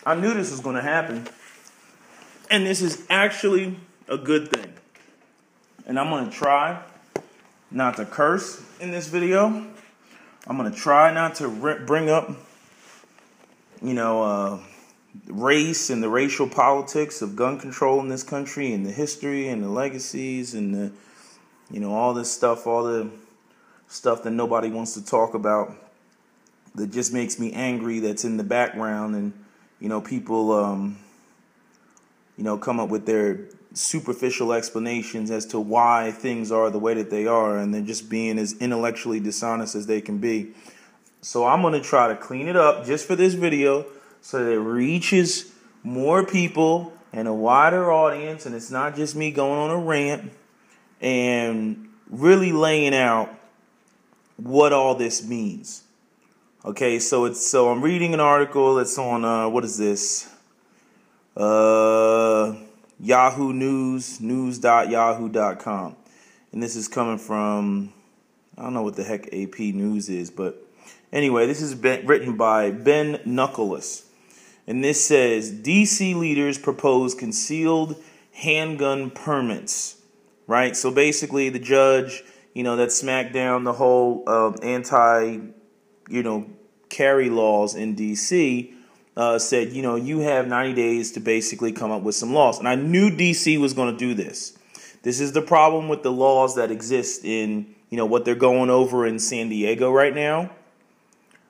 I knew this was going to happen. And this is actually a good thing. And I'm going to try not to curse in this video. I'm going to try not to bring up, race and the racial politics of gun control in this country and the history and the legacies and all this stuff, all the stuff that nobody wants to talk about that just makes me angry, that's in the background. And, people, come up with their superficial explanations as to why things are the way that they are, and they're just being as intellectually dishonest as they can be. So I'm going to try to clean it up just for this video so that it reaches more people and a wider audience, and it's not just me going on a rant and really laying out what all this means. Okay, so I'm reading an article. It's on what is this? Yahoo News, news.yahoo.com. And this is coming from, I don't know what the heck AP News is, but anyway, this is written by Ben Knuckles. And this says, D.C. leaders propose concealed handgun permits. Right? So basically the judge, that smacked down the whole carry laws in D.C., said, you have 90 days to basically come up with some laws. And I knew D.C. was going to do this. This is the problem with the laws that exist in, what they're going over in San Diego right now.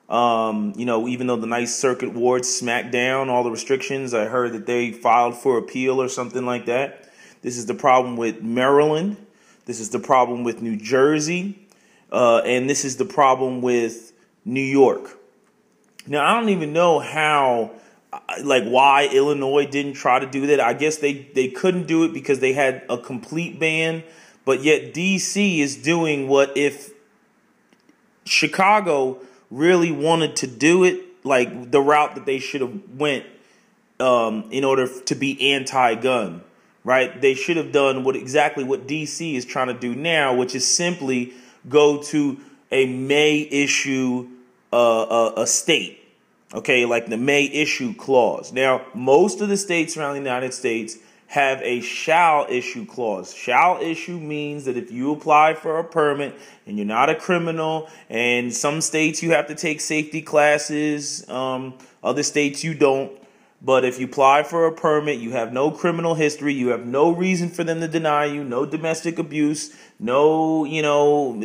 Even though the Ninth Circuit Ward smacked down all the restrictions, I heard that they filed for appeal or something like that. This is the problem with Maryland. This is the problem with New Jersey. And this is the problem with New York. Now, I don't even know why Illinois didn't try to do that. I guess they couldn't do it because they had a complete ban. But yet D.C. is doing what if Chicago really wanted to do it, like the route that they should have went in order to be anti-gun, right? They should have done exactly what D.C. is trying to do now, which is simply go to a may issue a state. Okay, like the may issue clause. Now, most of the states around the United States have a shall issue clause. Shall issue means that if you apply for a permit and you're not a criminal, and some states you have to take safety classes, other states you don't. But if you apply for a permit, you have no criminal history, you have no reason for them to deny you, no domestic abuse, no,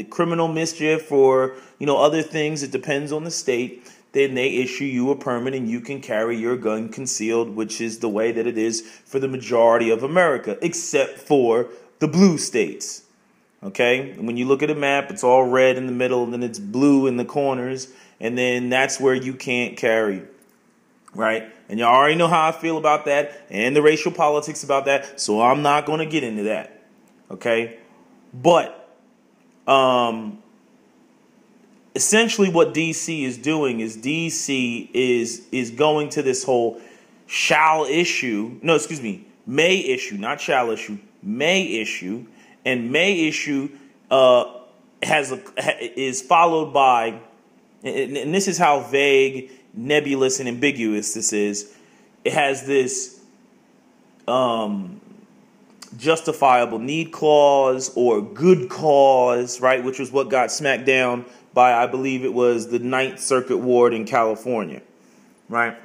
criminal mischief or, other things. It depends on the state. Then they issue you a permit and you can carry your gun concealed, which is the way that it is for the majority of America, except for the blue states. Okay? When you look at a map, it's all red in the middle, and then it's blue in the corners, and then that's where you can't carry. Right? And you already know how I feel about that and the racial politics about that, so I'm not going to get into that. Okay? But essentially what D.C. is doing is D.C. is going to this whole may issue, not shall issue, may issue, and may issue is followed by, and this is how vague, nebulous, and ambiguous this is. It has this justifiable need clause or good cause, right, which was what got smacked down by, I believe it was the Ninth Circuit Ward in California, right?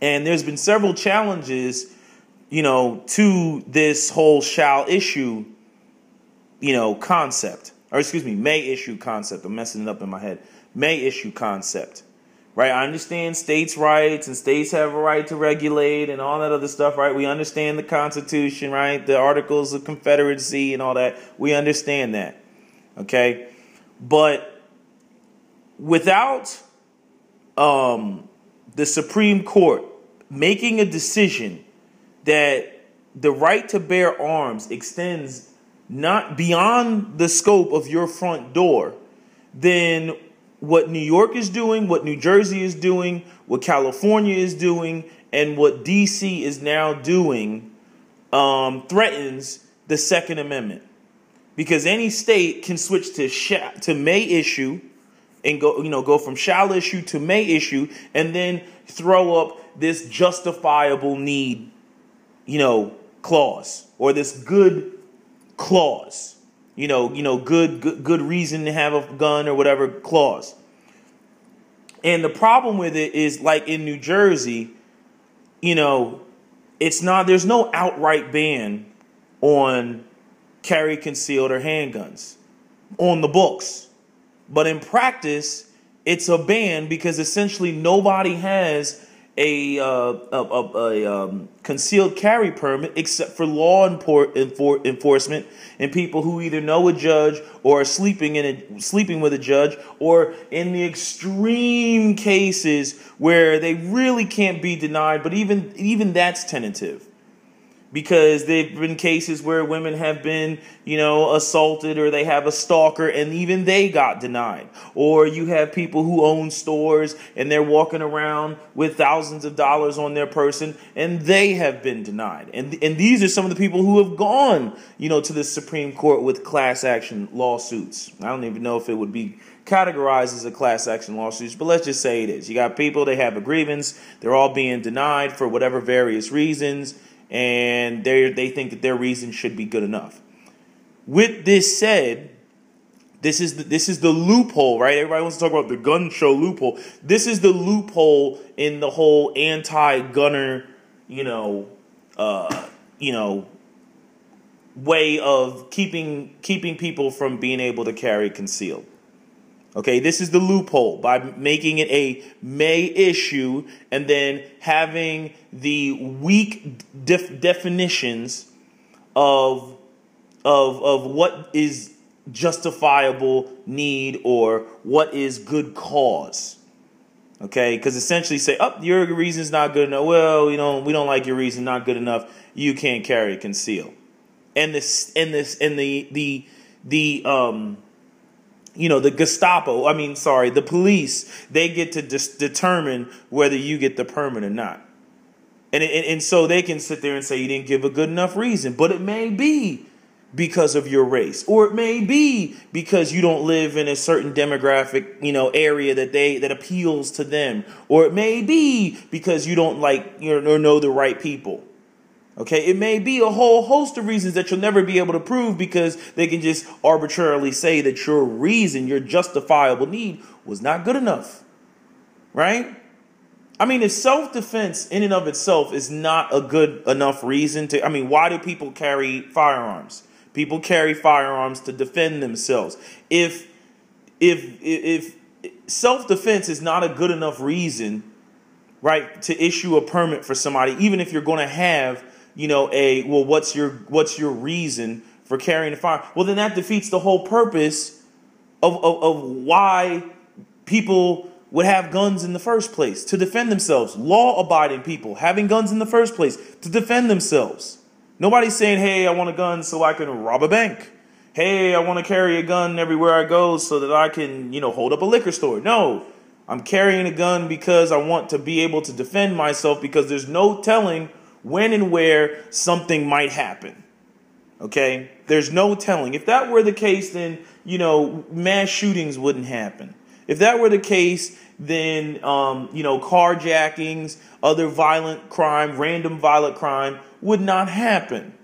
And there's been several challenges, to this whole shall issue, concept. Or may issue concept. I'm messing it up in my head. May issue concept, right? I understand states' rights and states have a right to regulate and all that other stuff, right? We understand the Constitution, right? The Articles of Confederacy and all that. We understand that, okay? But without the Supreme Court making a decision that the right to bear arms extends not beyond the scope of your front door, then what New York is doing, what New Jersey is doing, what California is doing, and what D.C. is now doing threatens the Second Amendment. Because any state can switch to may issue and go from shall issue to may issue, and then throw up this justifiable need, clause, or this good clause, good reason to have a gun or whatever clause. And the problem with it is, like in New Jersey, there's no outright ban on carry concealed or handguns on the books. But in practice, it's a ban because essentially nobody has a concealed carry permit except for law enforcement and people who either know a judge or are sleeping with a judge, or in the extreme cases where they really can't be denied, but even that's tentative. Because there've been cases where women have been, assaulted, or they have a stalker and even they got denied. Or you have people who own stores and they're walking around with thousands of dollars on their person and they have been denied. And these are some of the people who have gone, to the Supreme Court with class action lawsuits. I don't even know if it would be categorized as a class action lawsuits, but let's just say it is. You got people, they have a grievance, they're all being denied for whatever various reasons, and they think that their reason should be good enough. With this said, this is the loophole, right? Everybody wants to talk about the gun show loophole. This is the loophole in the whole anti-gunner, way of keeping people from being able to carry concealed. Okay, this is the loophole by making it a may issue and then having the weak definitions of what is justifiable need or what is good cause. Okay, because essentially say, your reason's not good enough. Well, we don't like your reason, not good enough. You can't carry conceal. And the the police, they get to determine whether you get the permit or not. And so they can sit there and say you didn't give a good enough reason, but it may be because of your race, or it may be because you don't live in a certain demographic, area that appeals to them, or it may be because you don't like, or know the right people. Okay, it may be a whole host of reasons that you'll never be able to prove because they can just arbitrarily say that your reason, your justifiable need was not good enough, right? If self-defense in and of itself is not a good enough reason why do people carry firearms? People carry firearms to defend themselves. If self-defense is not a good enough reason, right, to issue a permit for somebody, even if you're going to have what's your reason for carrying a firearm? Well, then that defeats the whole purpose of why people would have guns in the first place, to defend themselves. Law-abiding people having guns in the first place to defend themselves. Nobody's saying, hey, I want a gun so I can rob a bank. Hey, I want to carry a gun everywhere I go so that I can, hold up a liquor store. No, I'm carrying a gun because I want to be able to defend myself because there's no telling when and where something might happen. Okay? There's no telling. If that were the case, then, mass shootings wouldn't happen. If that were the case, then, carjackings, other violent crime, random violent crime would not happen.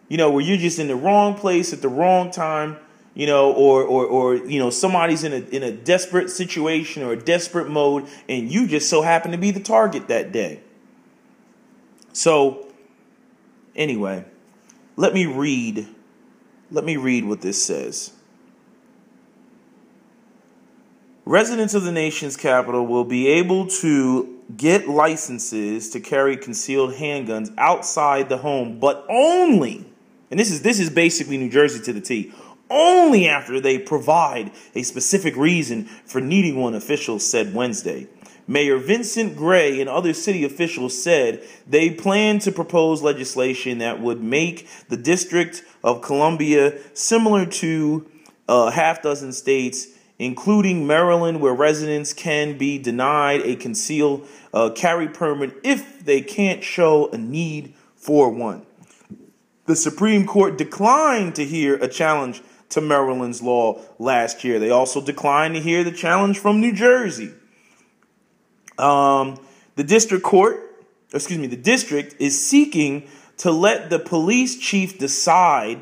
Where you're just in the wrong place at the wrong time, or somebody's in a desperate situation or a desperate mode, and you just so happen to be the target that day. So, anyway, let me read what this says. Residents of the nation's capital will be able to get licenses to carry concealed handguns outside the home, but only, and this is basically New Jersey to the T, only after they provide a specific reason for needing one, officials said Wednesday. Mayor Vincent Gray and other city officials said they plan to propose legislation that would make the District of Columbia similar to half dozen states, including Maryland, where residents can be denied a concealed carry permit if they can't show a need for one. The Supreme Court declined to hear a challenge to Maryland's law last year. They also declined to hear the challenge from New Jersey. The district court the district is seeking to let the police chief decide.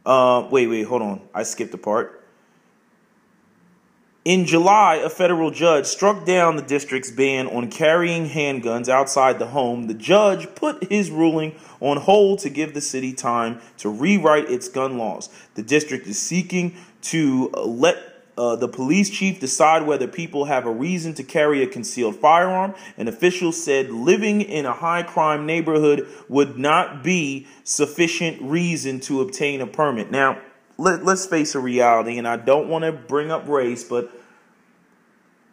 Wait, hold on. I skipped a part. In July, a federal judge struck down the district's ban on carrying handguns outside the home. The judge put his ruling on hold to give the city time to rewrite its gun laws. The district is seeking to let the police chief decide whether people have a reason to carry a concealed firearm. An official said living in a high-crime neighborhood would not be sufficient reason to obtain a permit. Now, let's face a reality, and I don't want to bring up race, but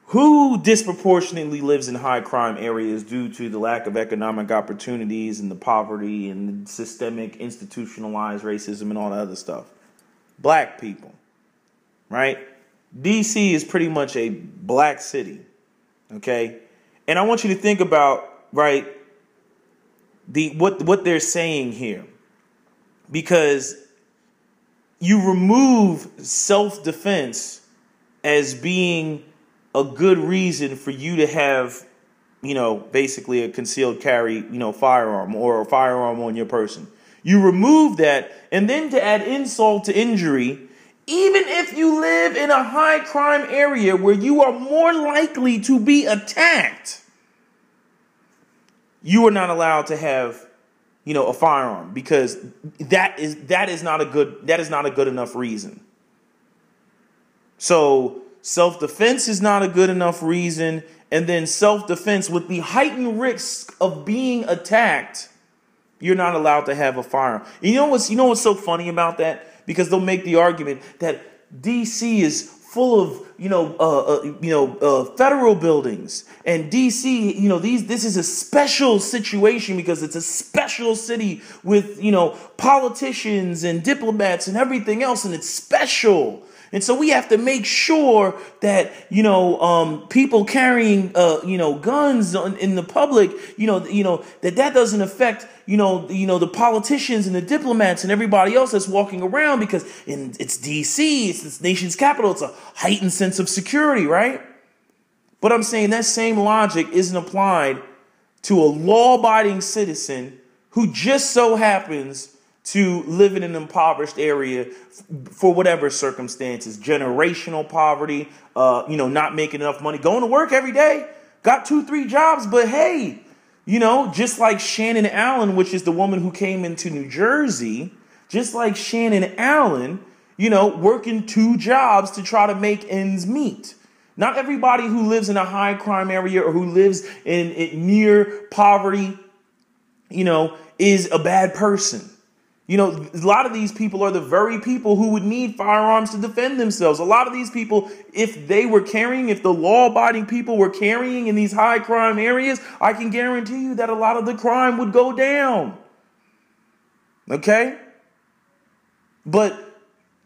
who disproportionately lives in high crime areas due to the lack of economic opportunities and the poverty and the systemic institutionalized racism and all that other stuff? Black people, right? DC is pretty much a black city, okay? And I want you to think about, right, what they're saying here, because you remove self-defense as being a good reason for you to have, basically a concealed carry, firearm or a firearm on your person. You remove that, and then to add insult to injury, even if you live in a high crime area where you are more likely to be attacked, you are not allowed to have a firearm, because that is not a good enough reason. So self-defense is not a good enough reason, and then self-defense with the heightened risk of being attacked, you're not allowed to have a firearm. You know what's so funny about that? Because they'll make the argument that DC is full of federal buildings, and DC, this is a special situation because it's a special city with politicians and diplomats and everything else, and it's special. And so we have to make sure that, people carrying, guns in the public, that doesn't affect, the politicians and the diplomats and everybody else that's walking around, because it's DC, it's this nation's capital. It's a heightened sense of security, right? But I'm saying that same logic isn't applied to a law-abiding citizen who just so happens to live in an impoverished area for whatever circumstances, generational poverty, not making enough money, going to work every day, got 2-3 jobs, but hey, just like Shannon Allen, which is the woman who came into New Jersey, just like Shannon Allen, working 2 jobs to try to make ends meet. Not everybody who lives in a high crime area or who lives in near poverty, is a bad person. A lot of these people are the very people who would need firearms to defend themselves. A lot of these people, if the law-abiding people were carrying in these high crime areas, I can guarantee you that a lot of the crime would go down. Okay? But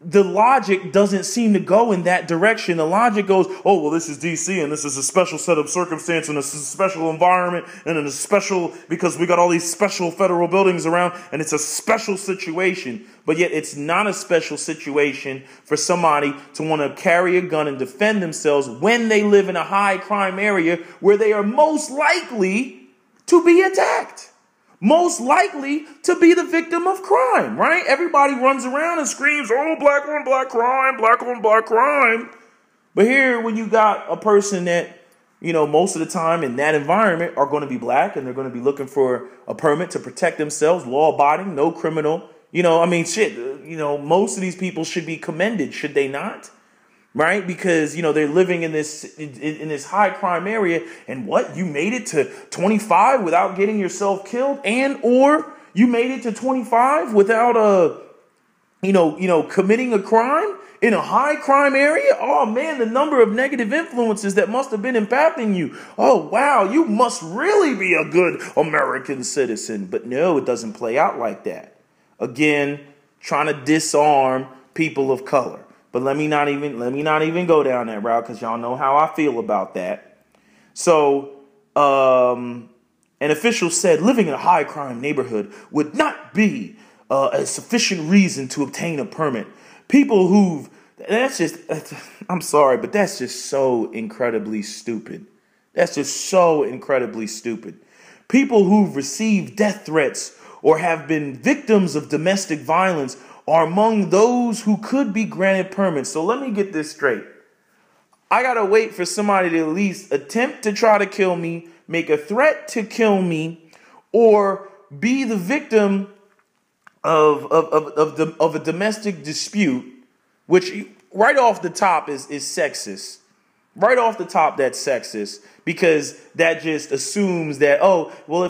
the logic doesn't seem to go in that direction. The logic goes, oh, well, this is DC, and this is a special set of circumstance, and this is a special environment, and it's a special, because we got all these special federal buildings around, and it's a special situation. But yet it's not a special situation for somebody to want to carry a gun and defend themselves when they live in a high crime area where they are most likely to be attacked. Most likely to be the victim of crime, right? Everybody runs around and screams, oh, black on black crime, black on black crime. But here, when you got a person that, most of the time in that environment are going to be black, and they're going to be looking for a permit to protect themselves, law-abiding, no criminal, most of these people should be commended, should they not? Right? Because, they're living in this high crime area, and you made it to 25 without getting yourself killed, or you made it to 25 without committing a crime in a high crime area. Oh man, the number of negative influences that must have been impacting you. Oh wow, you must really be a good American citizen. But no, it doesn't play out like that. Again, trying to disarm people of color. But let me not even go down that route, because y'all know how I feel about that. So, an official said living in a high crime neighborhood would not be a sufficient reason to obtain a permit. People I'm sorry, but that's just so incredibly stupid. That's just so incredibly stupid. People who've received death threats or have been victims of domestic violence are among those who could be granted permits. So let me get this straight. I got to wait for somebody to at least attempt to try to kill me, make a threat to kill me, or be the victim of a domestic dispute, which right off the top is sexist. Right off the top, that's sexist, because that just assumes that, oh, well,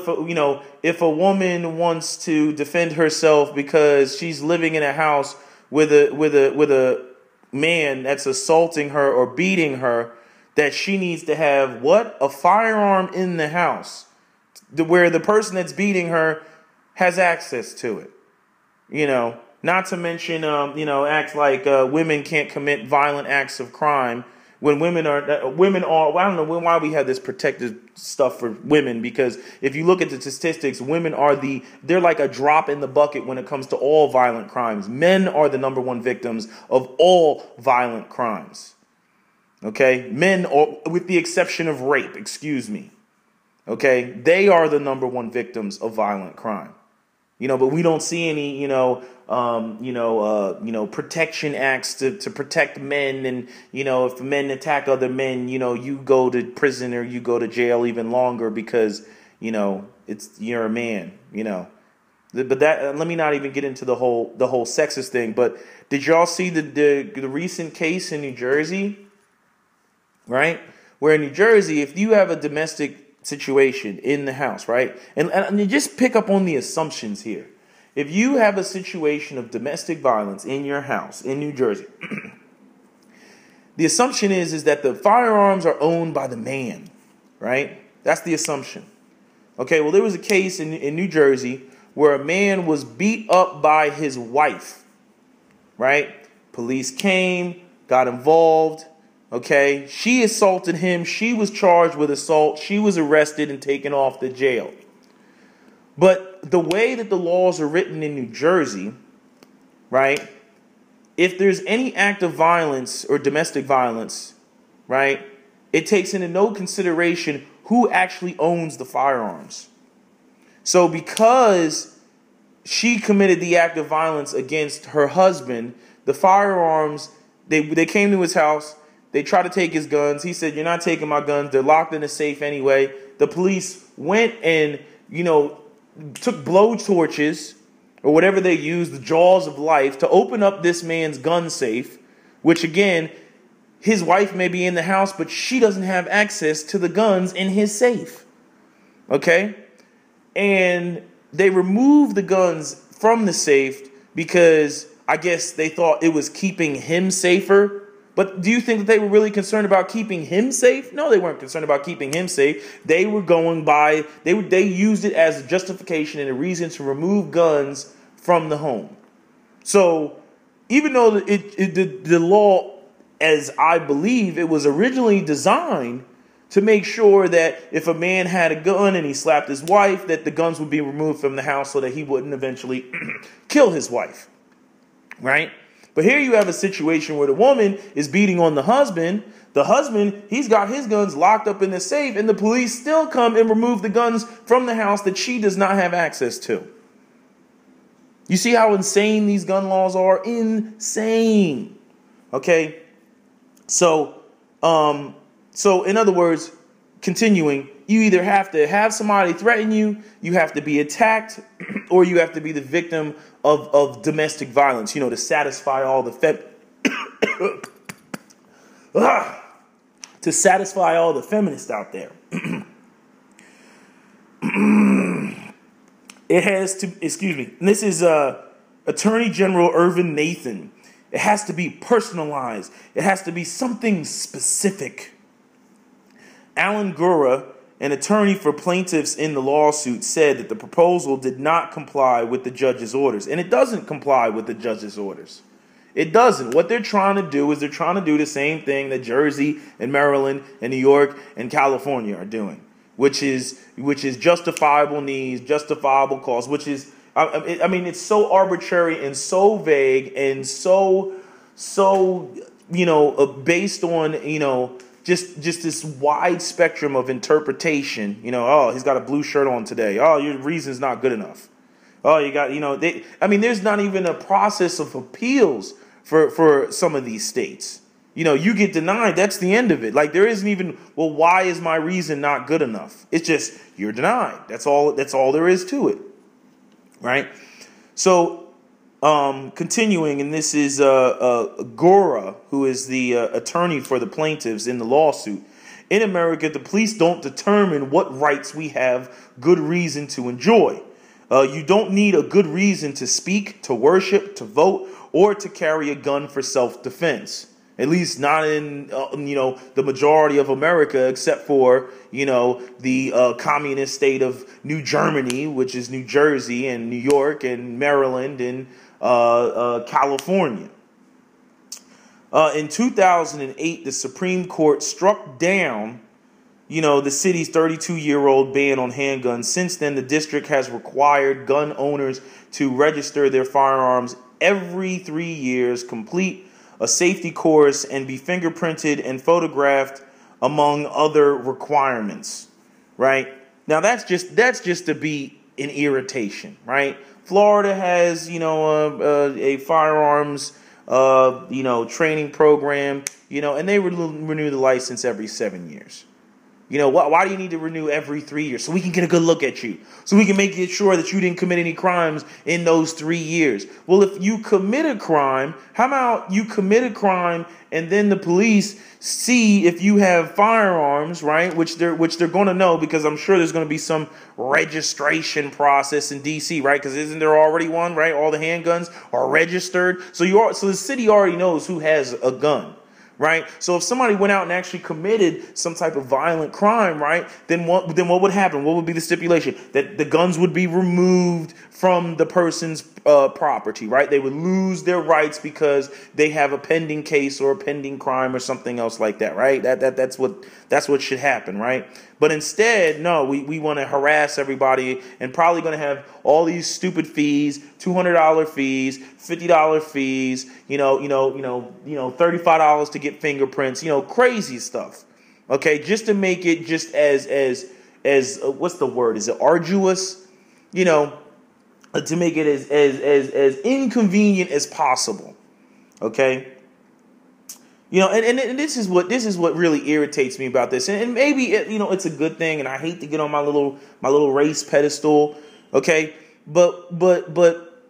if a woman wants to defend herself because she's living in a house with a man that's assaulting her or beating her, that she needs to have what? A firearm in the house where the person that's beating her has access to it. Not to mention, acts like women can't commit violent acts of crime when women are, I don't know why we have this protective stuff for women, because if you look at the statistics, women they're like a drop in the bucket when it comes to all violent crimes. Men are the number one victims of all violent crimes. Okay? Men, with the exception of rape, okay? They are the number one victims of violent crime. But we don't see any, protection acts to protect men. And, if men attack other men, you go to prison or you go to jail even longer because, you're a man, But that, let me not even get into the whole sexist thing. But did y'all see the recent case in New Jersey? Right? Where in New Jersey, if you have a domestic situation in the house, right? And you just pick up on the assumptions here. If you have a situation of domestic violence in your house in New Jersey, the assumption is that the firearms are owned by the man, right? That's the assumption. Okay, well, there was a case in New Jersey where a man was beat up by his wife, right? Police came, got involved. Okay, she assaulted him. She was charged with assault. She was arrested and taken off to jail. But the way that the laws are written in New Jersey, right, if there's any act of violence or domestic violence, right, it takes into no consideration who actually owns the firearms. So because she committed the act of violence against her husband, the firearms, they came to his house. They tried to take his guns. He said, "You're not taking my guns. They're locked in a safe anyway." The police went and, took blow torches or whatever they used, the jaws of life, to open up this man's gun safe, which again, his wife may be in the house, but she doesn't have access to the guns in his safe. Okay? And they removed the guns from the safe because I guess they thought it was keeping him safer. But do you think that they were really concerned about keeping him safe? No, they weren't concerned about keeping him safe. They were going by, they used it as a justification and a reason to remove guns from the home. So even though the law, as I believe, it was originally designed to make sure that if a man had a gun and he slapped his wife, that the guns would be removed from the house so that he wouldn't eventually kill his wife. Right? But here you have a situation where the woman is beating on the husband. The husband, he's got his guns locked up in the safe, and the police still come and remove the guns from the house that she does not have access to. You see how insane these gun laws are? Insane. Okay? So in other words, continuing, you either have to have somebody threaten you, you have to be attacked, or you have to be the victim of domestic violence, to satisfy all the to satisfy all the feminists out there. It has to, and this is Attorney General Irvin Nathan. It has to be personalized. It has to be something specific. Alan Gura, an attorney for plaintiffs in the lawsuit, said that the proposal did not comply with the judge's orders. And it doesn't comply with the judge's orders. It doesn't. What they're trying to do is they're trying to do the same thing that Jersey and Maryland and New York and California are doing, which is justifiable needs, justifiable cause, which is, I mean, it's so arbitrary and so vague and so based on, just this wide spectrum of interpretation. Oh, he's got a blue shirt on today. Oh, your reason's not good enough. Oh, you got, there's not even a process of appeals for some of these states. You get denied. That's the end of it. Like, there isn't even, well, why is my reason not good enough? It's just, you're denied. That's all there is to it. Right? So, continuing, and this is Gora, who is the attorney for the plaintiffs in the lawsuit. In America, the police don't determine what rights we have good reason to enjoy. You don't need a good reason to speak, to worship, to vote, or to carry a gun for self-defense. At least not in, the majority of America, except for, the communist state of New Germany, which is New Jersey and New York and Maryland and California. In 2008, the Supreme Court struck down, the city's 32-year-old ban on handguns. Since then, the district has required gun owners to register their firearms every 3 years, complete a safety course, and be fingerprinted and photographed, among other requirements. Right? Now, that's just to be an irritation, right? Florida has, a firearms, training program, and they renew the license every 7 years. Why do you need to renew every 3 years? So we can get a good look at you. So we can make sure that you didn't commit any crimes in those 3 years. Well, if you commit a crime, how about you commit a crime and then the police see if you have firearms, right? Which they're going to know, because I'm sure there's going to be some registration process in DC, right? Because isn't there already one, right? All the handguns are registered. So the city already knows who has a gun. Right? So if somebody went out and actually committed some type of violent crime, right, then what would happen? What would be the stipulation? That the guns would be removed from the person's property, right? They would lose their rights because they have a pending case or a pending crime or something else like that, right? That's what should happen, right? But instead, no, we want to harass everybody and probably going to have all these stupid fees, $200 fees, $50 fees, $35 to get fingerprints, crazy stuff. Okay, just to make it just as what's the word? Is it arduous? To make it as inconvenient as possible. Okay. And this is what really irritates me about this. And maybe it's a good thing, and I hate to get on my little race pedestal, okay? But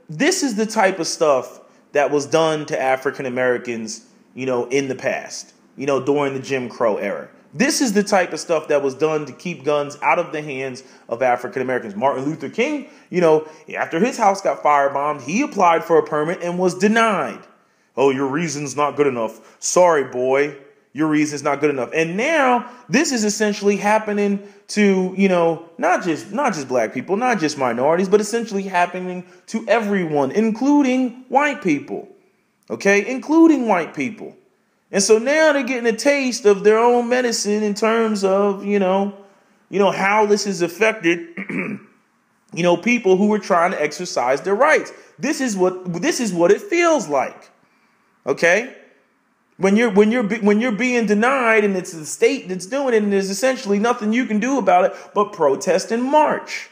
this is the type of stuff that was done to African Americans, in the past, during the Jim Crow era. This is the type of stuff that was done to keep guns out of the hands of African Americans. Martin Luther King, after his house got firebombed, he applied for a permit and was denied. Oh, your reason's not good enough. Sorry, boy. Your reason's not good enough. And now this is essentially happening to, not just black people, not just minorities, but essentially happening to everyone, including white people. Okay? Including white people. And so now they're getting a taste of their own medicine in terms of, how this has affected, people who are trying to exercise their rights. This is what it feels like. Okay? When you're being denied and it's the state that's doing it and there's essentially nothing you can do about it but protest and march.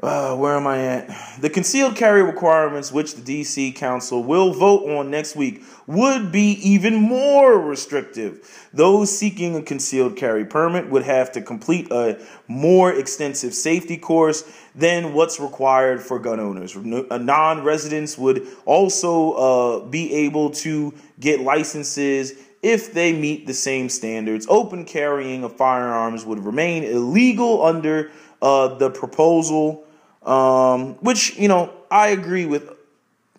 Where am I at? The concealed carry requirements, which the D.C. Council will vote on next week, would be even more restrictive. Those seeking a concealed carry permit would have to complete a more extensive safety course than what's required for gun owners. Non-residents would also be able to get licenses if they meet the same standards. Open carrying of firearms would remain illegal under the proposal. Which, I agree with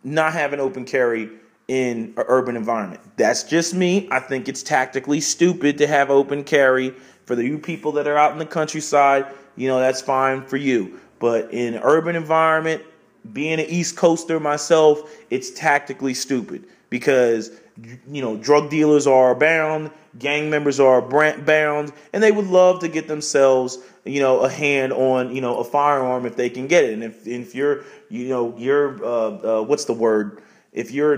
not having open carry in an urban environment. That's just me. I think it's tactically stupid to have open carry. For the you people that are out in the countryside, that's fine for you. But in an urban environment, being an East Coaster myself, it's tactically stupid because, drug dealers are bound, gang members are bound, and they would love to get themselves a hand on, a firearm if they can get it. And if you're, what's the word? If you're,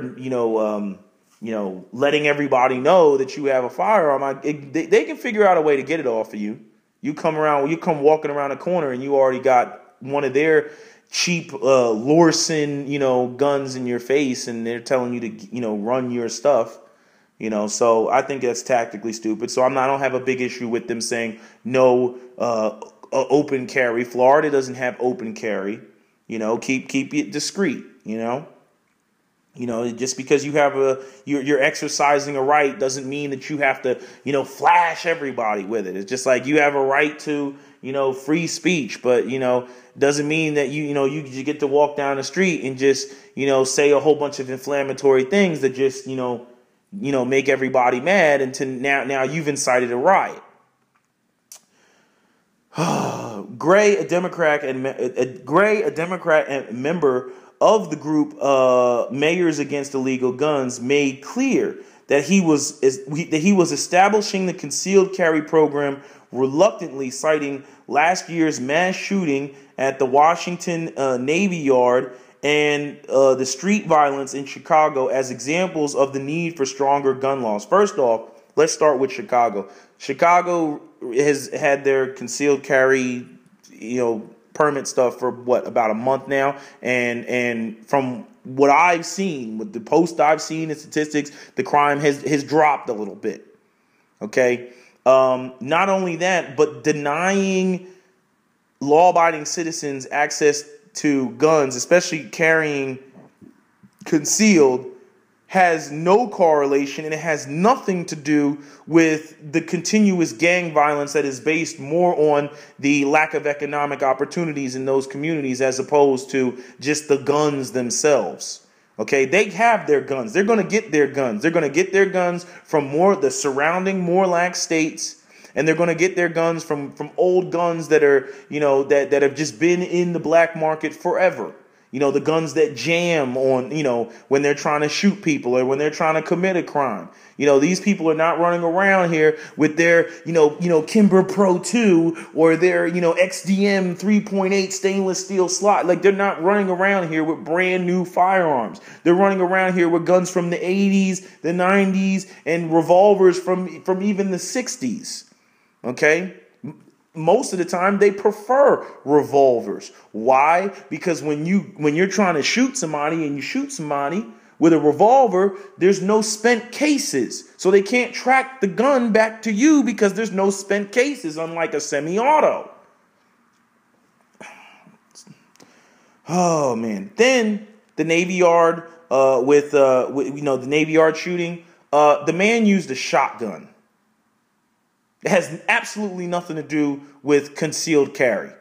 letting everybody know that you have a firearm, they can figure out a way to get it off of you. You come walking around the corner and you already got one of their cheap Lorson, guns in your face, and they're telling you to, run your stuff. So I think that's tactically stupid. So I don't have a big issue with them saying no open carry. Florida doesn't have open carry. Keep it discreet. Just because you have you're exercising a right doesn't mean that you have to, flash everybody with it. It's just like you have a right to, free speech, but, doesn't mean that you get to walk down the street and just, say a whole bunch of inflammatory things that just, make everybody mad until now you've incited a riot. Gray, a Democrat and member of the group Mayors Against Illegal Guns, made clear that he was establishing the concealed carry program reluctantly, citing last year's mass shooting at the Washington Navy Yard and the street violence in Chicago as examples of the need for stronger gun laws. First off, let's start with Chicago. Chicago has had their concealed carry, permit stuff for about a month now, and from what I've seen, with the posts I've seen and statistics, the crime has dropped a little bit. Okay, not only that, but denying law-abiding citizens access to guns, especially carrying concealed, has no correlation, and it has nothing to do with the continuous gang violence that is based more on the lack of economic opportunities in those communities as opposed to just the guns themselves. Okay, they have their guns. They're going to get their guns. They're going to get their guns from the surrounding more lax states, and they're going to get their guns from old guns that are, that have just been in the black market forever. The guns that jam on, when they're trying to shoot people or when they're trying to commit a crime. These people are not running around here with their, Kimber Pro 2 or their, XDM 3.8 stainless steel slot. Like, they're not running around here with brand new firearms. They're running around here with guns from the 80s, the 90s, and revolvers from even the 60s. Okay? Most of the time, they prefer revolvers. Why? Because when you're trying to shoot somebody and you shoot somebody with a revolver, there's no spent cases. So they can't track the gun back to you because there's no spent cases, unlike a semi-auto. Oh, man. Then the Navy Yard with the Navy Yard shooting, the man used a shotgun. It has absolutely nothing to do with concealed carry.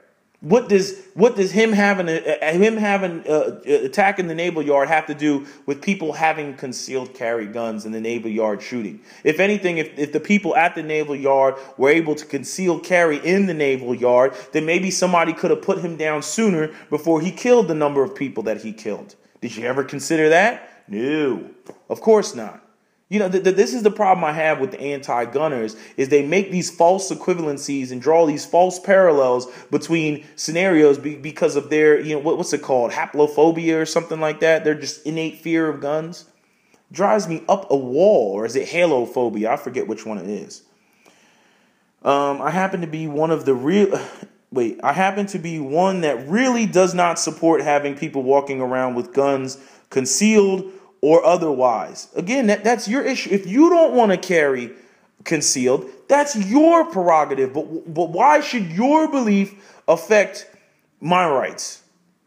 What does him attacking the naval yard have to do with people having concealed carry guns in the naval yard shooting? If anything, if the people at the naval yard were able to conceal carry in the naval yard, then maybe somebody could have put him down sooner before he killed the number of people that he killed. Did you ever consider that? No, of course not. This is the problem I have with the anti-gunners, is they make these false equivalencies and draw these false parallels between scenarios because of their, what's it called? Haplophobia or something like that. They're just innate fear of guns. Drives me up a wall. Or is it halophobia? I forget which one it is. I happen to be one that really does not support having people walking around with guns concealed or otherwise. Again, that's your issue. If you don't want to carry concealed, that's your prerogative. But why should your belief affect my rights?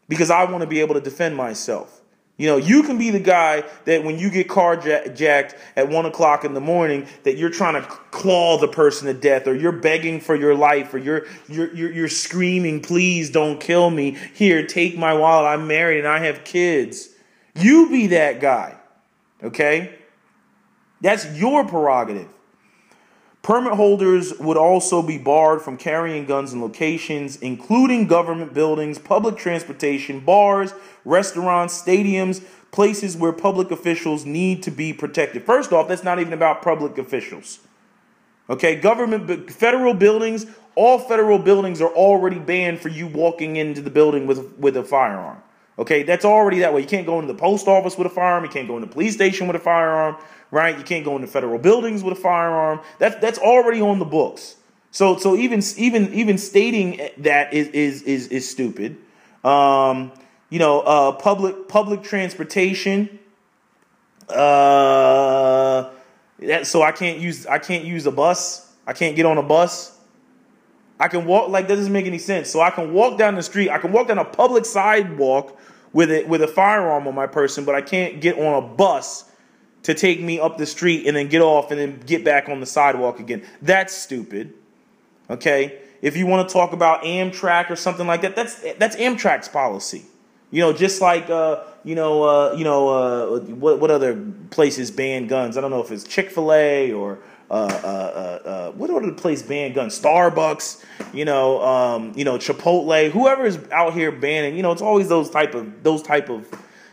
Because I want to be able to defend myself. You can be the guy that when you get carjacked at 1 o'clock in the morning, that you're trying to claw the person to death, or you're begging for your life, or you're screaming, please don't kill me. Here, take my wallet. I'm married and I have kids. You be that guy, okay? That's your prerogative. Permit holders would also be barred from carrying guns in locations, including government buildings, public transportation, bars, restaurants, stadiums, places where public officials need to be protected. First off, that's not even about public officials. Okay, federal buildings, all federal buildings are already banned for you walking into the building with a firearm. Okay, that's already that way. You can't go into the post office with a firearm. You can't go in the police station with a firearm, right? You can't go into federal buildings with a firearm. That's already on the books. So even stating that is stupid. Public transportation. So I can't use a bus. I can't get on a bus. I can walk, like, that doesn't make any sense. So I can walk down the street. I can walk down a public sidewalk with a firearm on my person, but I can't get on a bus to take me up the street and then get off and then get back on the sidewalk again. That's stupid. Okay? If you want to talk about Amtrak or something like that, that's Amtrak's policy. Just like what other places ban guns? I don't know if it's Chick-fil-A or what other place ban guns? Starbucks, Chipotle, whoever is out here banning, it's always those type of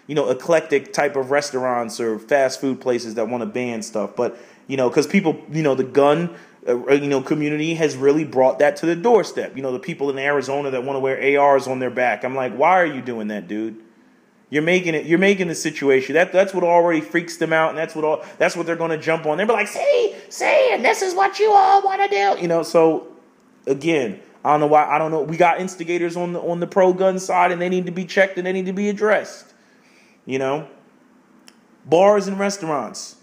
eclectic type of restaurants or fast food places that want to ban stuff. But, because people, the gun, community has really brought that to the doorstep. The people in Arizona that want to wear ARs on their back. I'm like, why are you doing that, dude? You're making the situation. That's what already freaks them out, and that's what they're going to jump on. They're like, see, and this is what you all want to do. So again, I don't know why. I don't know. We got instigators on the pro gun side, and they need to be checked and they need to be addressed. Bars and restaurants.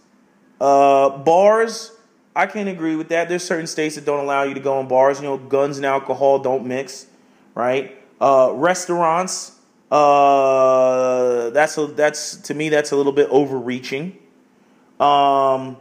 Bars, I can't agree with that. There's certain states that don't allow you to go in bars. Guns and alcohol don't mix, right? Restaurants. That's to me, that's a little bit overreaching. Stadiums,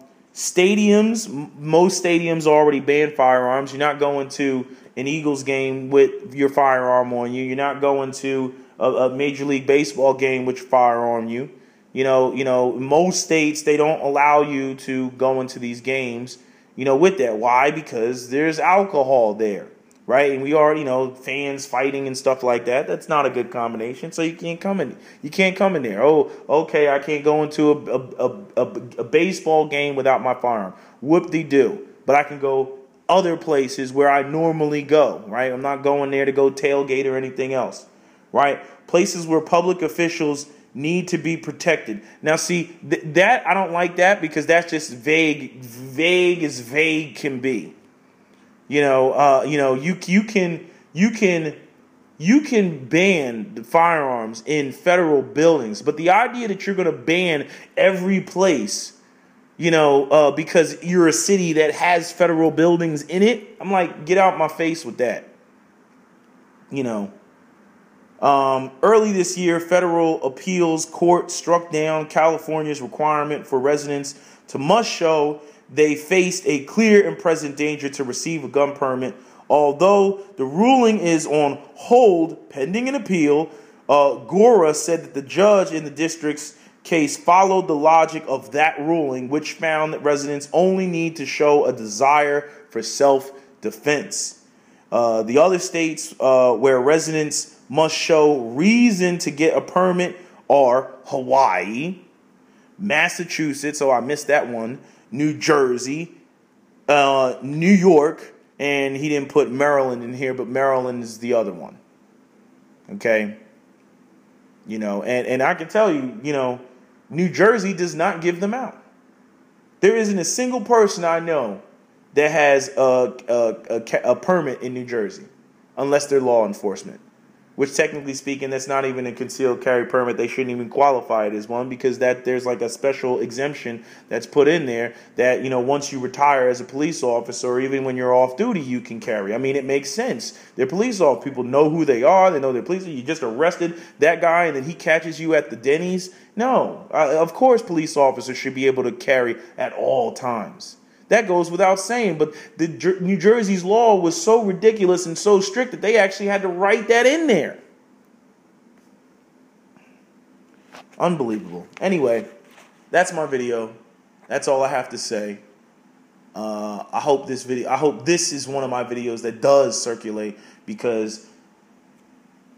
most stadiums already ban firearms. You're not going to an Eagles game with your firearm on you. You're not going to a Major League Baseball game with your firearm on you. Most states, they don't allow you to go into these games, with that. Why? Because there's alcohol there. Right, and we are, fans fighting and stuff like that. That's not a good combination. So you can't come in. You can't come in there. Oh, okay, I can't go into a baseball game without my firearm. Whoop-de-doo. But I can go other places where I normally go. Right, I'm not going there to go tailgate or anything else. Right, places where public officials need to be protected. Now, see that I don't like that because that's just vague as vague can be. You can ban the firearms in federal buildings, but the idea that you're going to ban every place, because you're a city that has federal buildings in it, I'm like, get out my face with that. Early this year, federal appeals court struck down California's requirement for residents to must show they faced a clear and present danger to receive a gun permit. Although the ruling is on hold pending an appeal, Gora said that the judge in the district's case followed the logic of that ruling, which found that residents only need to show a desire for self-defense. The other states where residents must show reason to get a permit are Hawaii, Massachusetts, I missed that one, New Jersey, New York, and he didn't put Maryland in here, but Maryland is the other one. Okay? And I can tell you, New Jersey does not give them out. There isn't a single person I know that has a permit in New Jersey, unless they're law enforcement. Which, technically speaking, that's not even a concealed carry permit. They shouldn't even qualify it as one because there's like a special exemption that's put in there that, once you retire as a police officer or even when you're off duty, you can carry. I mean, it makes sense. They're police officers. People know who they are. They know they're police. You just arrested that guy and then he catches you at the Denny's. No. Of course, police officers should be able to carry at all times. That goes without saying, but the New Jersey's law was so ridiculous and so strict that they actually had to write that in there. Unbelievable. Anyway, that's my video. That's all I have to say. I hope this is one of my videos that does circulate because,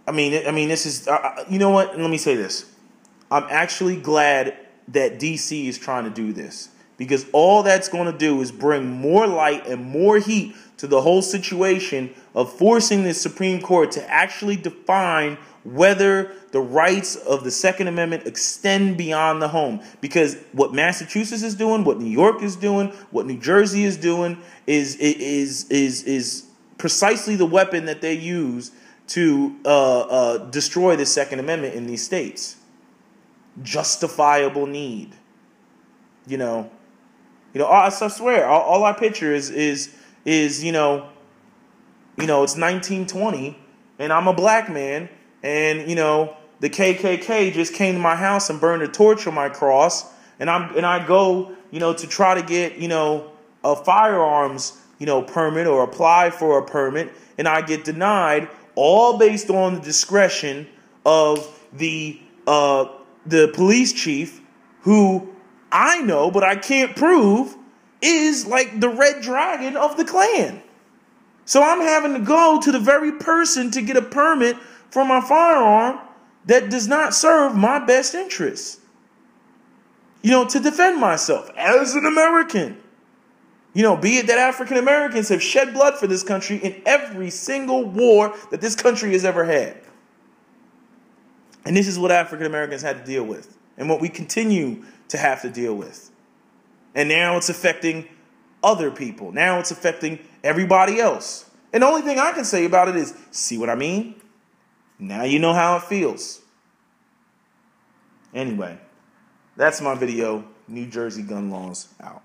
this is, you know what? Let me say this. I'm actually glad that DC is trying to do this. because all that's going to do is bring more light and more heat to the whole situation of forcing the Supreme Court to actually define whether the rights of the Second Amendment extend beyond the home. Because what Massachusetts is doing, what New York is doing, what New Jersey is doing is precisely the weapon that they use to destroy the Second Amendment in these states. Justifiable need. I swear, all I picture is it's 1920 and I'm a black man and, the KKK just came to my house and burned a torch on my cross and I go, to try to get, a firearms, permit or apply for a permit and I get denied, all based on the discretion of the police chief who I know, but I can't prove, is like the Red Dragon of the Klan. So I'm having to go to the very person to get a permit for my firearm that does not serve my best interests. To defend myself as an American. Be it that African Americans have shed blood for this country in every single war that this country has ever had. And this is what African Americans had to deal with. And what we continue to have to deal with. And now it's affecting other people. Now it's affecting everybody else. And the only thing I can say about it is, see what I mean? Now you know how it feels. Anyway, that's my video. New Jersey gun laws out.